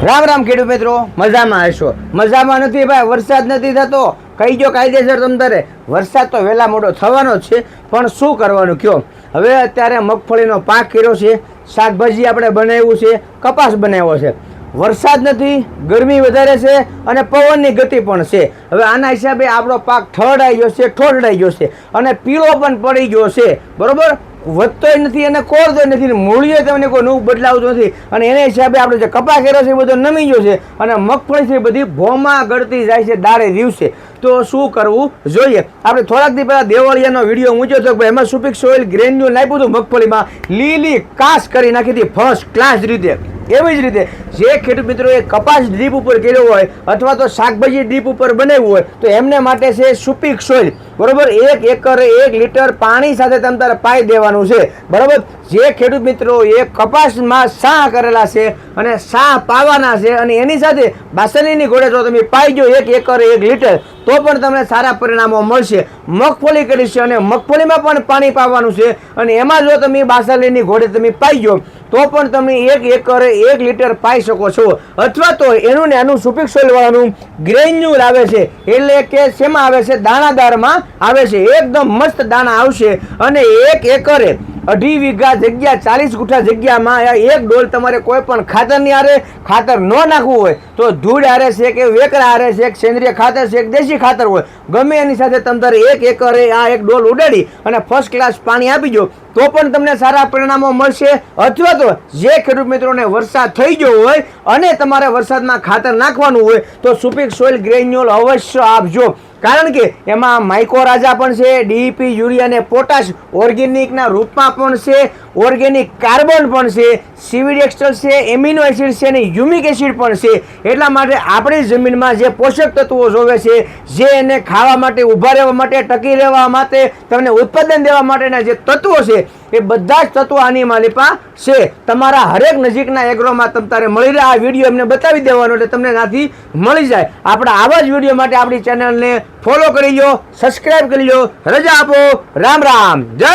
રામ રામ ખેડૂત મિત્રો, મજામાં હશો? મજામાં નથી ભાઈ, વરસાદ નથી થતો. કહી જો કાયદેસર તમતારે વરસાદ તો વહેલા મોડો થવાનો જ છે, પણ શું કરવાનું કયો? હવે અત્યારે મગફળીનો પાક કર્યો છે, શાકભાજી આપણે બનાવ્યું છે, કપાસ બનાવ્યો છે. વરસાદ નથી, ગરમી વધારે છે અને પવનની ગતિ પણ છે. હવે આના હિસાબે આપણો પાક ઠરડાઈ ગયો છે, ઠોરડાઈ ગયો છે અને પીળો પણ પડી ગયો છે. બરોબર, વધતોય નથી અને કોરતોય નથી, મૂળીએ તમને કોઈ નવું બદલાવતું નથી. અને એના હિસાબે આપણે જે કપાસ કર્યો છે એ બધો નમી ગયો છે અને મગફળી છે બધી ભોમાં ગળતી જાય છે દાડે દિવસે. તો શું કરવું જોઈએ? આપણે થોડાક દી પહેલાં દેવળિયાનો વિડીયો મૂક્યો હતો કે એમાં સુપિક સોઇલ ગ્રેન્યુલ નાખ્યું હતું મગફળીમાં, લીલી કાસ કરી નાખી હતી ફર્સ્ટ ક્લાસ રીતે. એવી જ રીતે જે ખેડૂત મિત્રોએ કપાસ ડ્રીપ ઉપર કર્યો હોય અથવા તો શાકભાજી ડ્રીપ ઉપર બનાવ્યું હોય તો એમને માટે છે સુપિક સોઇલ. બરોબર, 1 એકરે 1 લીટર પાણી સાથે તમે તારે પાઈ દેવાનું છે. બરોબર, જે ખેડૂત મિત્રો એ કપાસમાં શાહ કરેલા છે અને શાહ પાવાના છે અને એની સાથે બાસલીની ઘોડે જો તમે પાઈ જો 1 એકરે 1 લીટર તો પણ તમને સારા પરિણામો મળશે. મગફળી કરી છે અને મગફળીમાં પણ પાણી પાવાનું છે અને એમાં જો તમે બાસલીની ઘોડે તમે પાઈ જો તો પણ તમે 1 એકરે 1 લીટર પાઈ શકો છો. અથવા તો એનું ને એનું સુપિક સોઇલ વાળાનું ગ્રેન્યુલ આવે છે, એટલે કે શેમાં આવે છે? દાણાદારમાં આવે છે. એકદમ મસ્ત દાણા આવશે અને 1 એકરે 2.5 વીઘા જગ્યા 40 ગુઠા જગ્યામાં એક ડોલ તમારે કોઈ પણ ખાતરની આરે ખાતર ન નાખવું હોય તો ધૂળ આરે છે કે વેકરા આરે છે, સેન્દ્રિય ખાતર છે કે દેશી ખાતર હોય, ગમે એની સાથે તમારે 1 એકરે આ એક ડોલ ઉડાડી અને ફર્સ્ટ ક્લાસ પાણી આપી દો તો પણ તમને સારા પરિણામો મળશે. અથવા તો જે ખેડૂત મિત્રોને વરસાદ થઈ ગયો હોય અને તમારે વરસાદમાં ખાતર નાખવાનું હોય તો સુપિક સોઇલ ગ્રેન્યુલ અવશ્ય આપજો. કારણ કે એમાં માઇકોરાજા પણ છે, ડીઈપી, યુરિયા અને પોટાશ ઓર્ગેનિકના રૂપમાં પણ છે, ઓર્ગેનિક કાર્બન પણ છે, સીવીડ એક્સ્ટ્રલ છે, એમિનો એસિડ છે અને હ્યુમિક એસિડ પણ છે. એટલા માટે આપણી જમીનમાં જે પોષક તત્વો જોવે છે, જે એને ખાવા માટે, ઊભા રહેવા માટે, ટકી રહેવા માટે, તમને ઉત્પાદન દેવા માટેના જે તત્વો છે એ બધા જ તત્વો આની માલિપા છે. તમારા હરેક નજીકના એગ્રોમાં તમારે મળી રહે. આ વિડીયો એમને બતાવી દેવાનો એટલે તમને ત્યાંથી મળી જાય. આપણા આવા જ વિડીયો માટે આપણી ચેનલને ફોલો કરી લો, સબસ્ક્રાઇબ કરી લો. રજા આપો. રામ રામ, જય